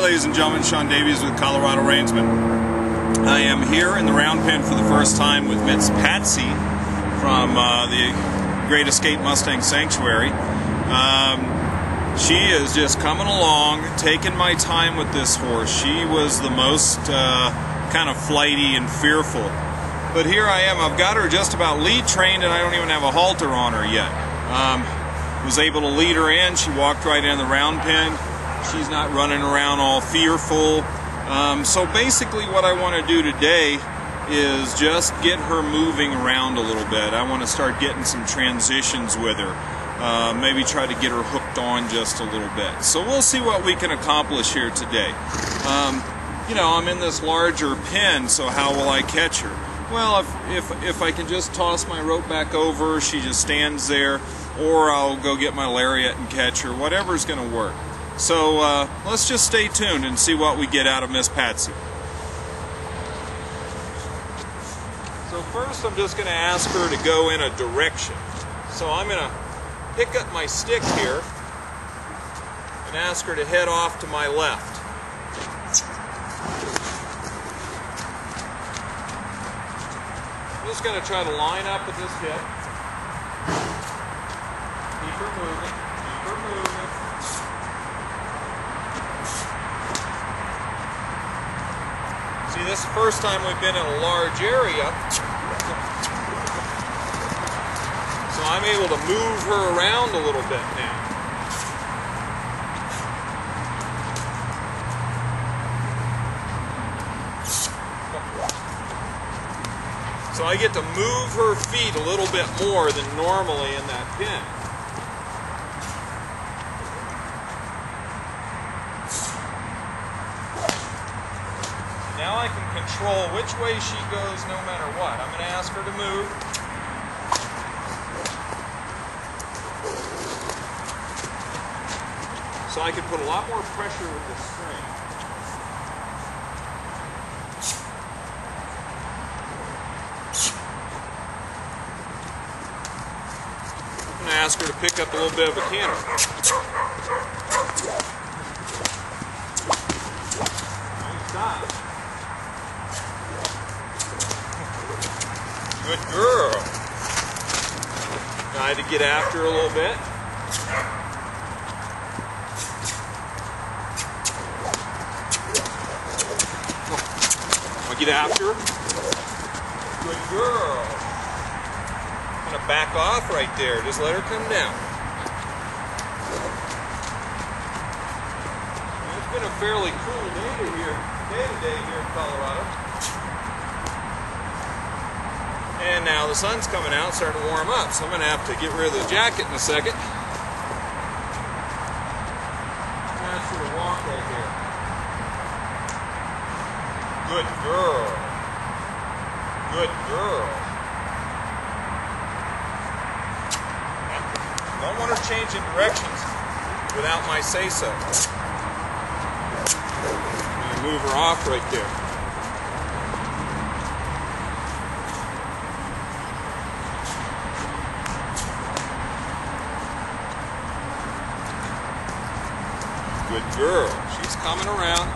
ladies and gentlemen, Sean Davies with Coloradoreinsman. I am here in the round pen for the first time with Miss Patsy from the Great Escape Mustang Sanctuary. She is just coming along, taking my time with this horse. She was the most kind of flighty and fearful. But here I am. I've got her just about lead trained, and I don't even have a halter on her yet. Was able to lead her in. She walked right in the round pen. She's not running around all fearful. So basically what I want to do today is just get her moving around a little bit. I want to start getting some transitions with her. Maybe try to get her hooked on just a little bit. So we'll see what we can accomplish here today. You know, I'm in this larger pen, so how will I catch her? Well, if I can just toss my rope back over, she just stands there, or I'll go get my lariat and catch her, whatever's going to work. So let's just stay tuned and see what we get out of Miss Patsy. So first I'm just going to ask her to go in a direction. So I'm going to pick up my stick here and ask her to head off to my left. I'm just going to try to line up with this hip. Keep her moving. Keep her moving. See, this is the first time we've been in a large area. So I'm able to move her around a little bit now. So I get to move her feet a little bit more than normally in that pen. Now I can control which way she goes no matter what. I'm going to ask her to move. So I can put a lot more pressure with this string. I'm going to ask her to pick up a little bit of a canter. Stop. Good girl. Try to get after her a little bit. Get after her. Good girl. I'm going to back off right there. Just let her come down. It's been a fairly cool day today here in Colorado. And now the sun's coming out, starting to warm up. So I'm going to have to get rid of the jacket in a second. That's for the walk right here. Good girl. Good girl. Don't want her changing directions without my say-so. I'm going to move her off right there. Good girl. She's coming around.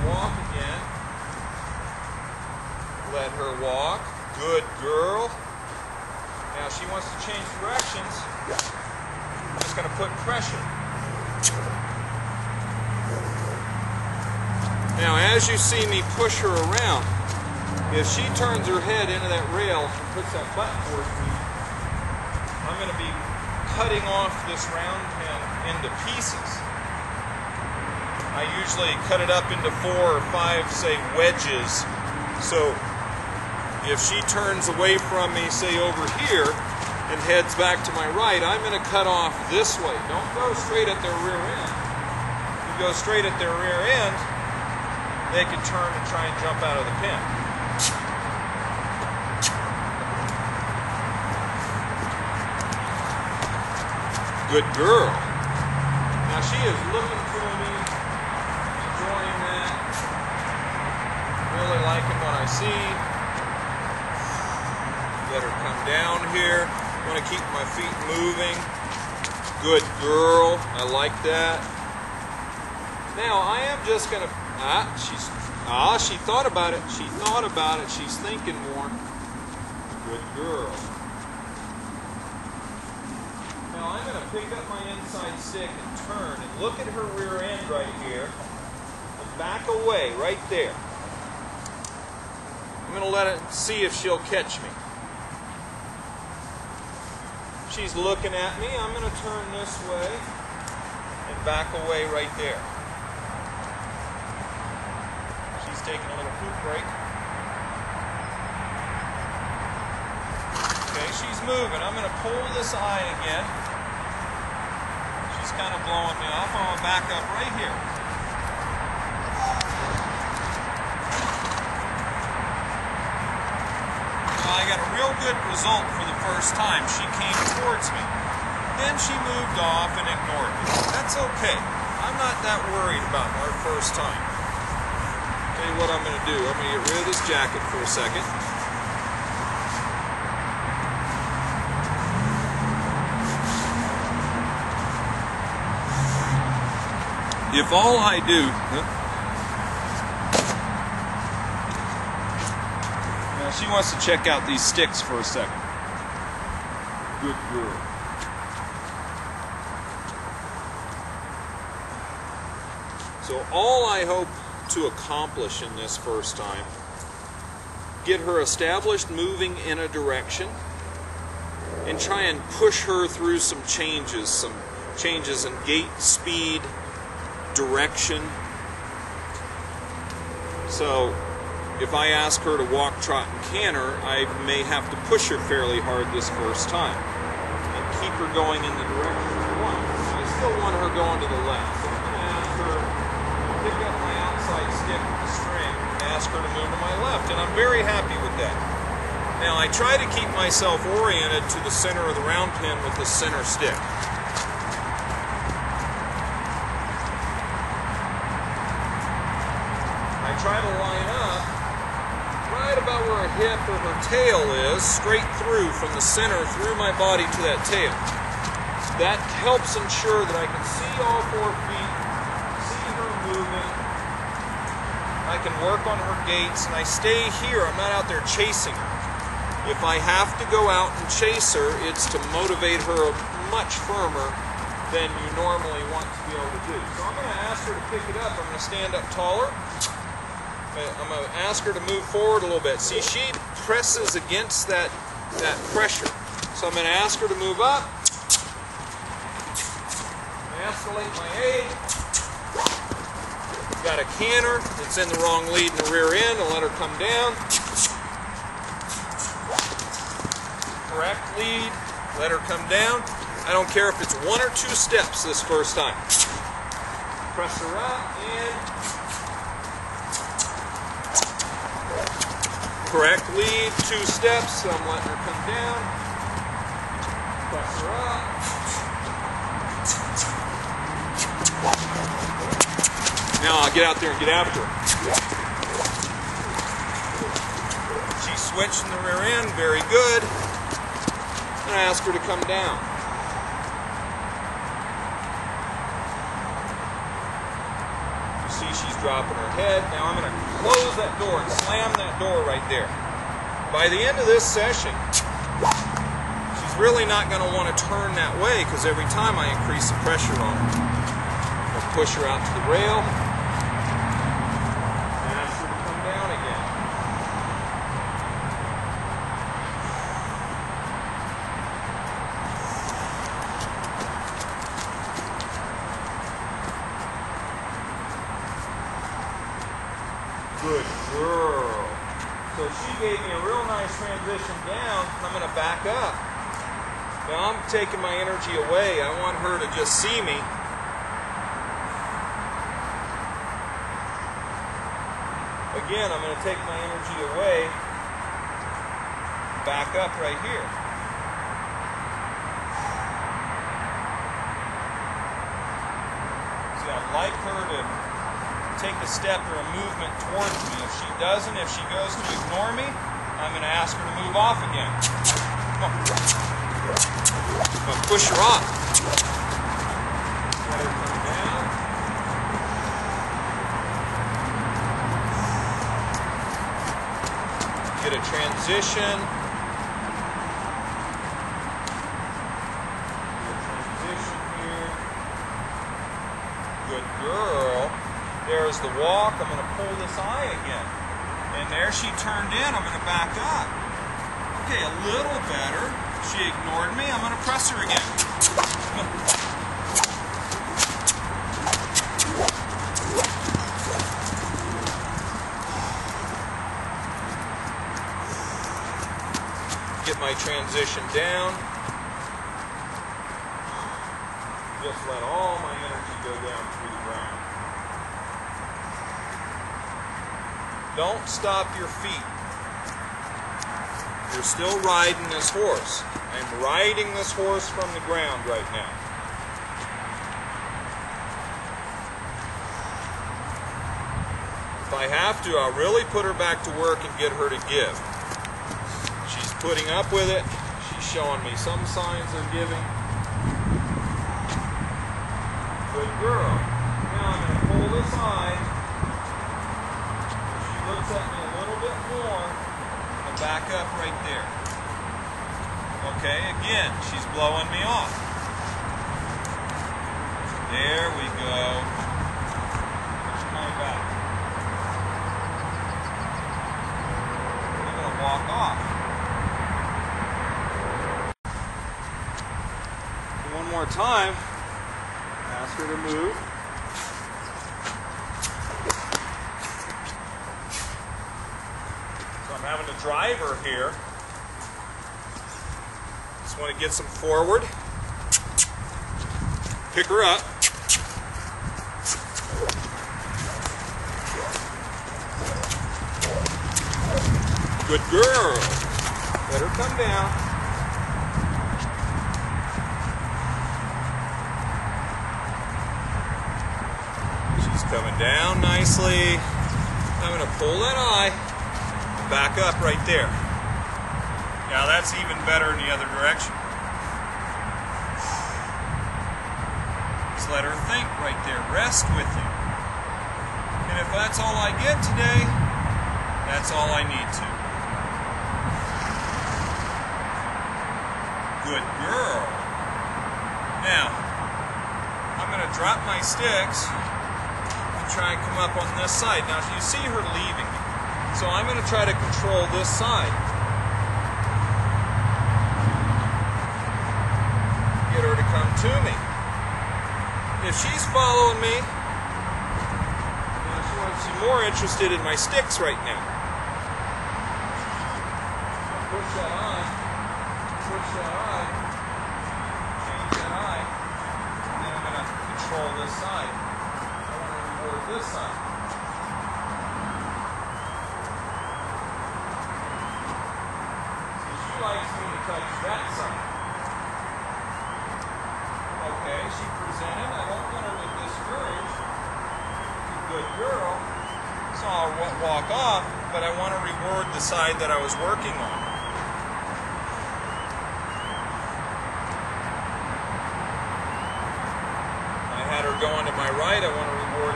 Walk again. Let her walk. Good girl. Now she wants to change directions. I'm just going to put pressure. Now as you see me push her around, if she turns her head into that rail and puts that butt towards me, I'm going to be cutting off this round pen into pieces. I usually cut it up into 4 or 5, say, wedges. So if she turns away from me, say over here, and heads back to my right, I'm going to cut off this way. Don't go straight at their rear end. If you go straight at their rear end, they can turn and try and jump out of the pen. Good girl. Now she is looking for me. Really liking what I see. Let her come down here. I want to keep my feet moving. Good girl. I like that. Now I am just gonna. She thought about it. She thought about it. She's thinking more. Good girl. Now I'm gonna pick up my inside stick and turn and look at her rear end right here and back away right there. I'm gonna let it see if she'll catch me. She's looking at me. I'm going to turn this way and back away right there. She's taking a little poop break. Okay, she's moving. I'm going to pull this eye again. She's kind of blowing me off. I'm going to back up right here. I got a real good result for the first time. She came towards me. Then she moved off and ignored me. That's okay. I'm not that worried about our first time. Tell you what I'm going to do. I'm going to get rid of this jacket for a second. If all I do... She wants to check out these sticks for a second. Good girl. So all I hope to accomplish in this first time, get her established moving in a direction, and try and push her through some changes in gait, speed, direction. So if I ask her to walk, trot, and canter, I may have to push her fairly hard this first time and keep her going in the direction I want. I still want her going to the left. So I'm going to ask her to pick up my outside stick with the string and ask her to move to my left, and I'm very happy with that. Now I try to keep myself oriented to the center of the round pin with the center stick. I try to line up right about where her hip or her tail is, straight through from the center through my body to that tail. That helps ensure that I can see all 4 feet, see her moving. I can work on her gaits, and I stay here. I'm not out there chasing her. If I have to go out and chase her, it's to motivate her much firmer than you normally want to be able to do. So I'm going to ask her to pick it up. I'm going to stand up taller. I'm going to ask her to move forward a little bit. See, she presses against that pressure. So I'm going to ask her to move up. Escalate my aid. Got a canter. It's in the wrong lead in the rear end. I'll let her come down. Correct lead. Let her come down. I don't care if it's 1 or 2 steps this first time. Press her up and... Correct lead, 2 steps, so I'm letting her come down. Press her up. Now I'll get out there and get after her. She switched in the rear end, very good. And I ask her to come down. See, she's dropping her head. Now I'm going to close that door and slam that door right there. By the end of this session, she's really not going to want to turn that way because every time I increase the pressure on her. I'll push her out to the rail and ask her to come down again. Good girl. So she gave me a real nice transition down. I'm going to back up. Now I'm taking my energy away. I want her to just see me. Again, I'm going to take my energy away. Back up right here. See, I'd like her to take a step or a movement towards me. If she doesn't, if she goes to ignore me, I'm going to ask her to move off again. Come on. I'm going to push her off. transition. Here. Good girl. There's the walk. I'm going to pull this eye again. And there she turned in. I'm going to back up. Okay, a little better. She ignored me. I'm going to press her again. Get my transition down. Just let all my energy go down through the ground. Don't stop your feet. You're still riding this horse. I'm riding this horse from the ground right now. If I have to, I'll really put her back to work and get her to give. She's putting up with it. She's showing me some signs of giving. Good girl. Now I'm going to pull this eye. If she looks at me a little bit more, and back up right there. Okay, again, she's blowing me off. There we go. Push my back. I'm going to walk off. One more time. Ask her to move. So I'm having to drive her here. Just want to get some forward. Pick her up. Good girl. Let her come down. Coming down nicely. I'm going to pull that eye and back up right there. Now that's even better in the other direction. Just let her think right there. Rest with you. And if that's all I get today, that's all I need to. Good girl. Now, I'm going to drop my sticks. Try and come up on this side. Now you see her leaving me. So I'm going to try to control this side. Get her to come to me. If she's following me, she's more interested in my sticks right now. Push that eye. Push that eye. Change that eye. And then I'm going to control this side. This side. So she likes me to touch that side. Okay, she presented. I don't want her to discourage. She's a good girl. So I'll walk off, but I want to reward the side that I was working on. I had her going to my right. I want to reward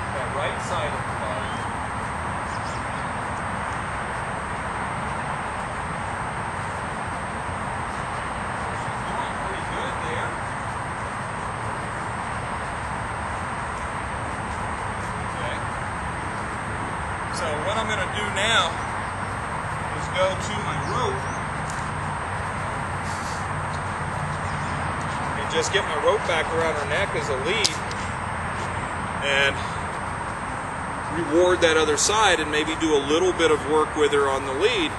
that right side of the body. She's doing pretty good there. Okay. So what I'm going to do now is go to my rope and just get my rope back around her neck as a lead and reward that other side and maybe do a little bit of work with her on the lead.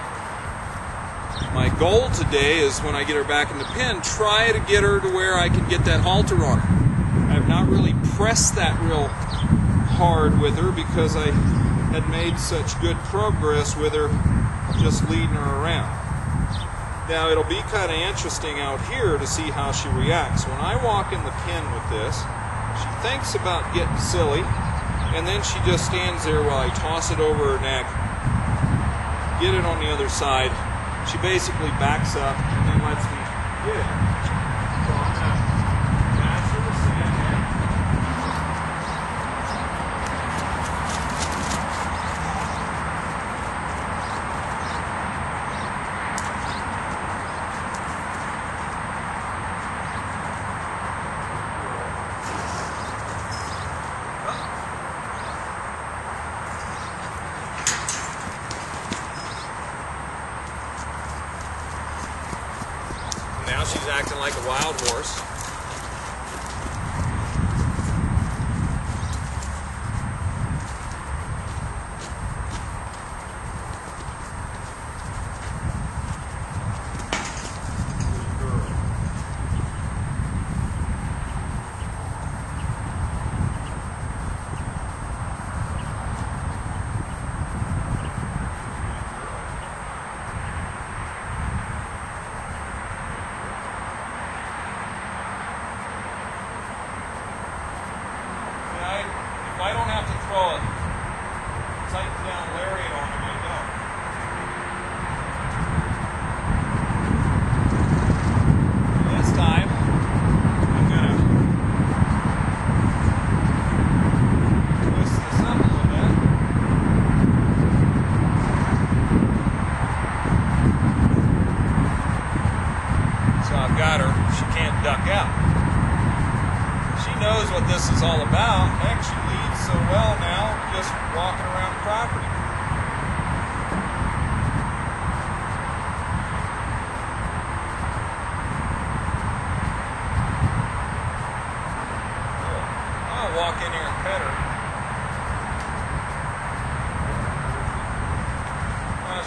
My goal today is when I get her back in the pen, try to get her to where I can get that halter on her. I've not really pressed that real hard with her because I had made such good progress with her just leading her around. Now it'll be kind of interesting out here to see how she reacts. When I walk in the pen with this, she thinks about getting silly, and then she just stands there while I toss it over her neck, get it on the other side. She basically backs up and then lets me get it. So I'm going to ask her to stand there. she's acting like a wild horse. If I don't have to throw a tight down lariat on him, I don't. This time, I'm going to twist this up a little bit. So I've got her. She can't duck out. She knows what this is all about. Heck, she leads so well now, just walking around the property. I'll walk in here and pet her.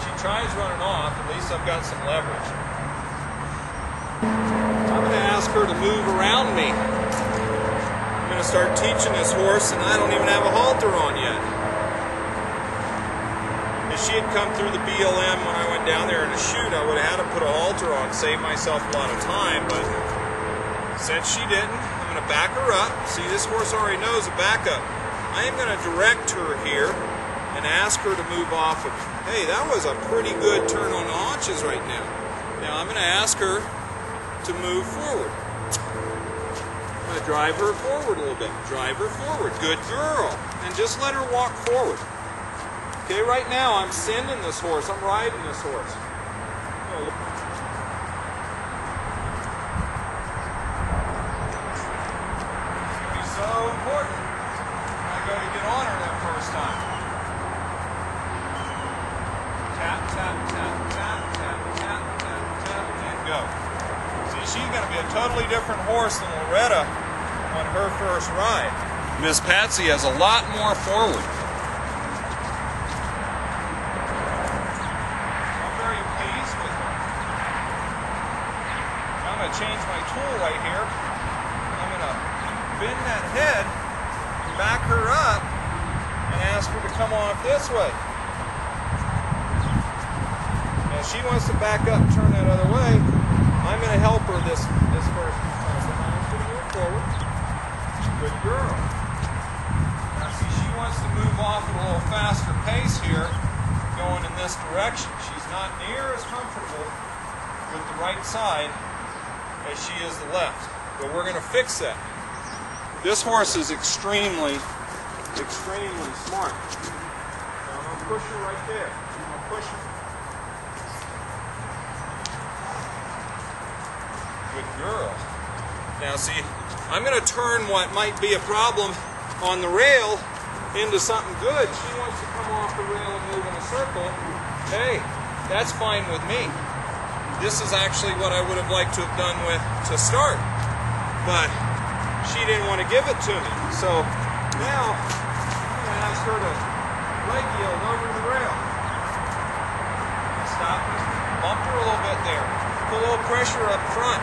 She tries running off. At least I've got some leverage. I'm going to ask her to move around me. I'm going to start teaching this horse, and I don't even have a halter on yet. If she had come through the BLM when I went down there in a chute, I would have had to put a halter on, save myself a lot of time, but since she didn't, I'm going to back her up. See, this horse already knows a backup. I am going to direct her here and ask her to move off of me. Hey, that was a pretty good turn on the haunches right now. Now I'm going to ask her to move forward. I'm going to drive her forward a little bit. Drive her forward. Good girl. And just let her walk forward. Okay, right now I'm sending this horse. I'm riding this horse. It's going to be so important when I go to get on her that first time. Tap, tap, tap, tap, tap, tap, tap, tap, and go. See, she's going to be a totally different horse than Loretta on her first ride. Miss Patsy has a lot more forward. I'm very pleased with her. I'm going to change my tool right here. I'm going to bend that head, back her up, and ask her to come off this way. Now she wants to back up and turn that other way. I'm going to help her this first time. So I'm going to move forward. Good girl. Now see, she wants to move off at a little faster pace here, going in this direction. She's not near as comfortable with the right side as she is the left. But we're going to fix that. This horse is extremely smart. Now I'm going to push her right there. I'm going to push her. Good girl. Now see, I'm going to turn what might be a problem on the rail into something good. She wants to come off the rail and move in a circle. Hey, that's fine with me. This is actually what I would have liked to have done with to start. But she didn't want to give it to me. So now I'm going to ask her to leg yield over the rail. Stop her. Bump her a little bit there. Put a little pressure up front.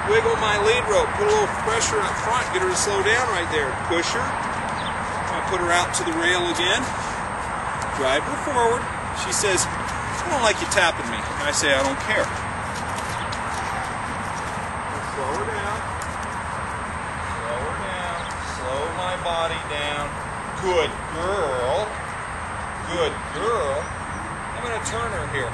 Wiggle my lead rope, put a little pressure up front, get her to slow down right there. Push her. I'll put her out to the rail again. Drive her forward. She says, I don't like you tapping me. And I say, I don't care. Slow her down. Slow her down. Slow my body down. Good girl. Good girl. I'm going to turn her here.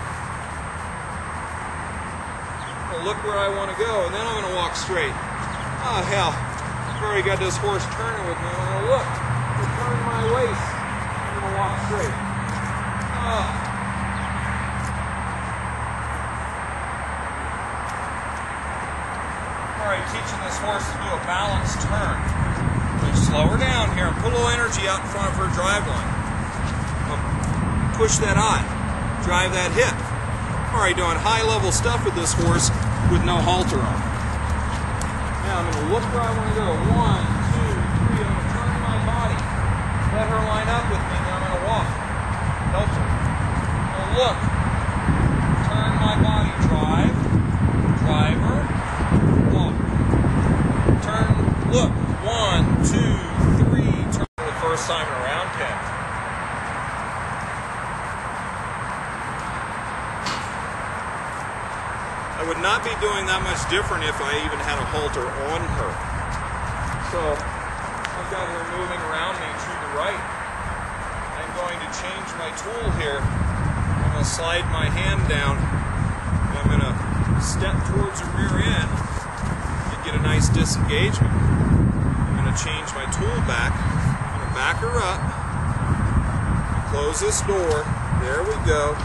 Look where I want to go, and then I'm going to walk straight. Oh, hell. I've already got this horse turning with me. I'm going to look. I'm turning my waist. I'm going to walk straight. Oh. Alright, teaching this horse to do a balanced turn. Just slow her down here and put a little energy out in front of her drive line. Push that eye. Drive that hip. Alright, doing high level stuff with this horse. with no halter on. Now I'm going to look where I want to go. 1, 2, 3. I'm going to turn my body. Let her line up with me. Then I'm going to walk. Help her. Now look. Turn my body. Drive. Driver. Walk. Turn. Look. 1, 2, 3. Turn for the first time in a round pen. I would not be doing that much different if I even had a halter on her. So I've got her moving around me to the right. I'm going to change my tool here. I'm going to slide my hand down. And I'm going to step towards the rear end and get a nice disengagement. I'm going to change my tool back. I'm going to back her up. Close this door. There we go.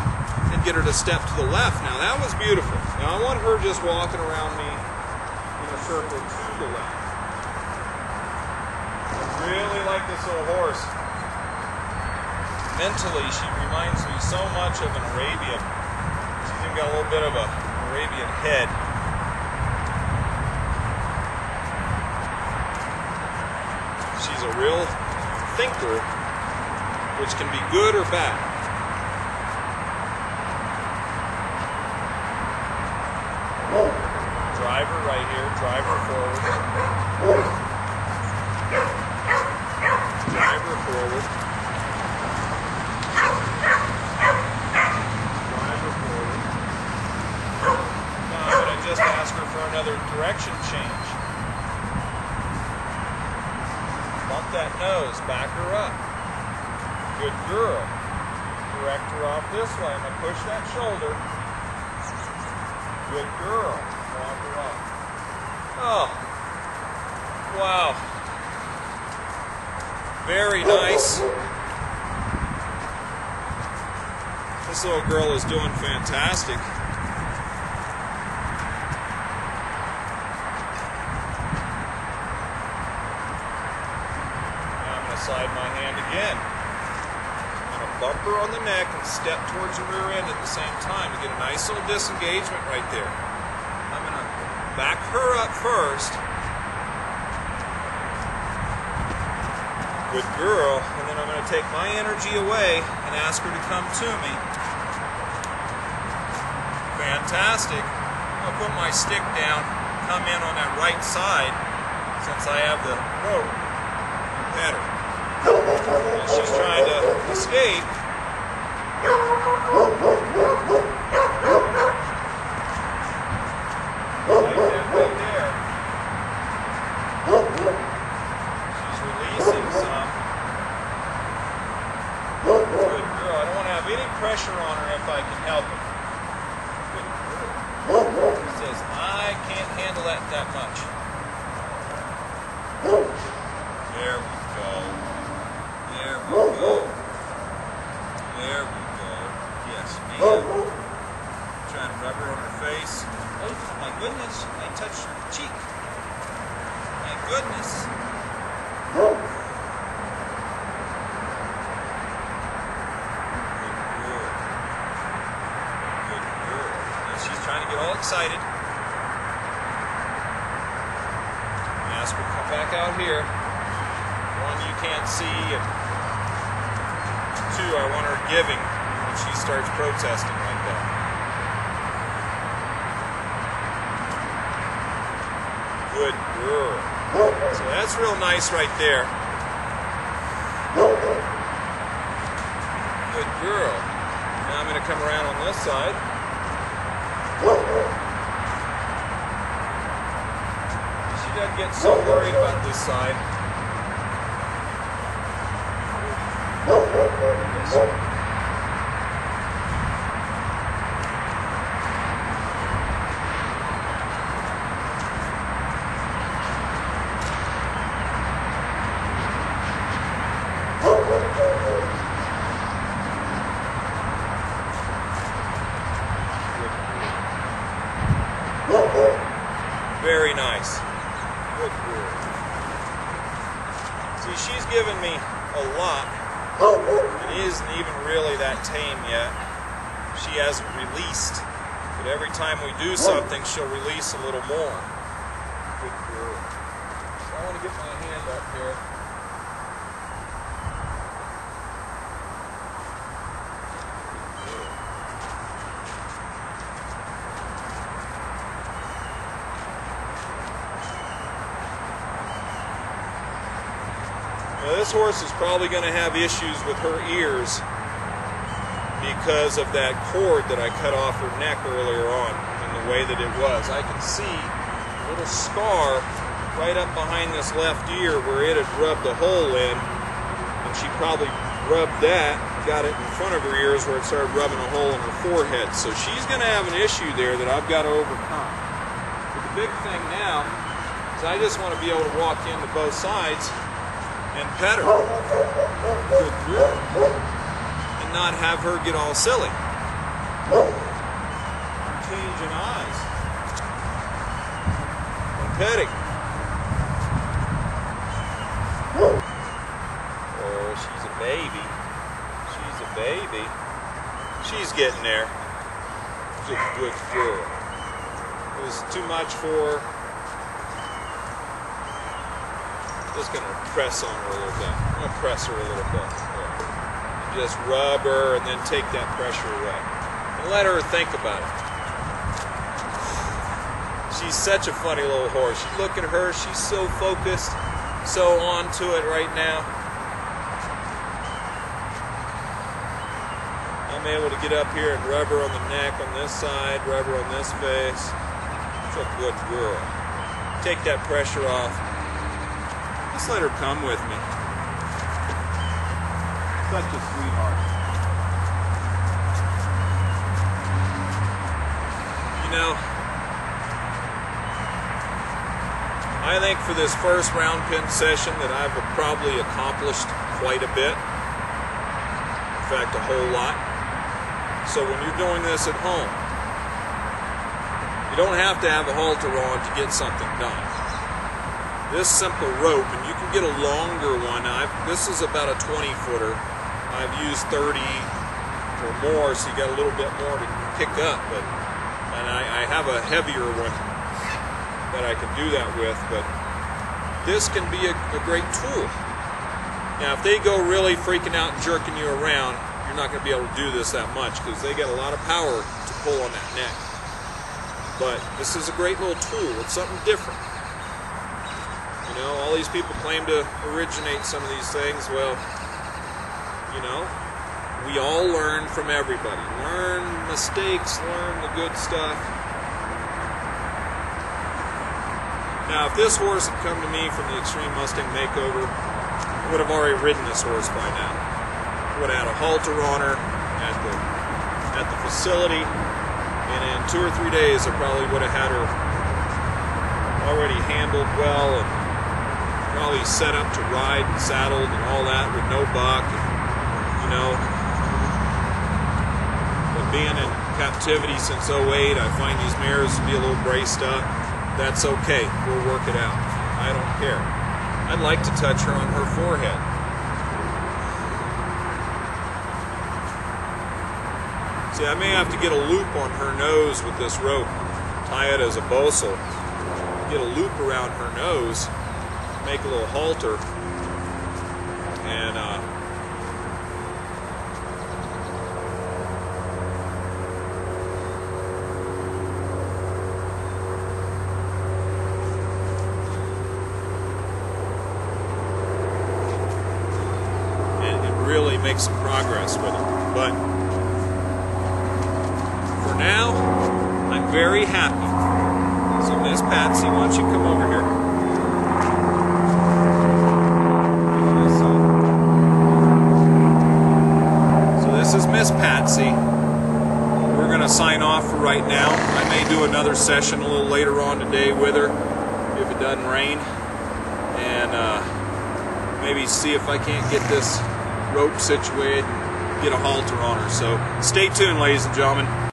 And get her to step to the left. Now that was beautiful. Now I want her just walking around me in a circle to the left. I really like this little horse. Mentally, she reminds me so much of an Arabian. She's even got a little bit of an Arabian head. She's a real thinker, which can be good or bad. Driver right here, driver forward. Driver forward. Driver forward. Now I'm going to just ask her for another direction change. Bump that nose, back her up. Good girl. Direct her off this way. I'm going to push that shoulder. Good girl. Walk her off. Oh, wow. Very nice. This little girl is doing fantastic. Now I'm going to slide my hand again. I'm going to bump her on the neck and step towards the rear end at the same time to get a nice little disengagement right there. I'm going to back her up first. Good girl. And then I'm going to take my energy away and ask her to come to me. Fantastic. I'm going to put my stick down, come in on that right side since I have the rope. Pet her. And she's trying to escape. She's releasing some. Good girl. I don't want to have any pressure on her if I can help it. Good girl. She says, I can't handle that much. There we go. There we go. There we go. Yes, ma'am. Trying to rub her on her face. Oh my goodness, I touched her cheek. My goodness. Good girl. Good girl. Now she's trying to get all excited. Ask her to come back out here. 1, you can't see, and 2, I want her giving when she starts protesting like that. Good girl. So that's real nice right there. Good girl. Now I'm going to come around on this side. She doesn't get so worried about this side. Very nice. Good girl. See, she's given me a lot. It isn't even really that tame yet. She hasn't released But every time we do something, she'll release a little more. Good girl. So I want to get my hand up here. Now this horse is probably going to have issues with her ears because of that cord that I cut off her neck earlier on and the way that it was. I can see a little scar right up behind this left ear where it had rubbed a hole in, and she probably rubbed that, got it in front of her ears where it started rubbing a hole in her forehead. So she's going to have an issue there that I've got to overcome. But the big thing now is I just want to be able to walk into both sides and pet her. Good girl. And not have her get all silly. I'm changing eyes. I'm petting. Oh, she's a baby. She's a baby. She's getting there. She's a good girl. It was too much for her. Just going to press on her a little bit. I'm going to press her a little bit. Yeah. Just rub her and then take that pressure away. And let her think about it. She's such a funny little horse. You look at her, she's so focused, so onto it right now. I'm able to get up here and rub her on the neck on this side, rub her on this face. She's a good girl. Take that pressure off. Just let her come with me. Such a sweetheart. You know, I think for this first round pen session that I've probably accomplished quite a bit. In fact, a whole lot. So when you're doing this at home, you don't have to have a halter on to get something done. This simple rope, and you can get a longer one. This is about a 20-footer. I've used 30 or more, so you got a little bit more to pick up. And I have a heavier one that I can do that with. But this can be a great tool. Now, if they go really freaking out and jerking you around, you're not going to be able to do this that much because they got a lot of power to pull on that neck. But this is a great little tool. It's something different. You know, all these people claim to originate some of these things. Well, you know, we all learn from everybody. Learn mistakes, learn the good stuff. Now, if this horse had come to me from the Extreme Mustang Makeover, I would have already ridden this horse by now. I would have had a halter on her at the facility, and in 2 or 3 days I probably would have had her already handled well and probably set up to ride and saddled and all that with no buck. And, you know, but being in captivity since '08, I find these mares to be a little braced up. That's okay. We'll work it out. I don't care. I'd like to touch her on her forehead. See, I may have to get a loop on her nose with this rope. Tie it as a bossel. Get a loop around her nose. Make a little halter. And really make some progress with it. But for now, I'm very happy. So Miss Patsy, why don't you come over here? So this is Miss Patsy. We're going to sign off for right now. I may do another session a little later on today with her if it doesn't rain. And maybe see if I can't get this rope situated and get a halter on her. So stay tuned, ladies and gentlemen.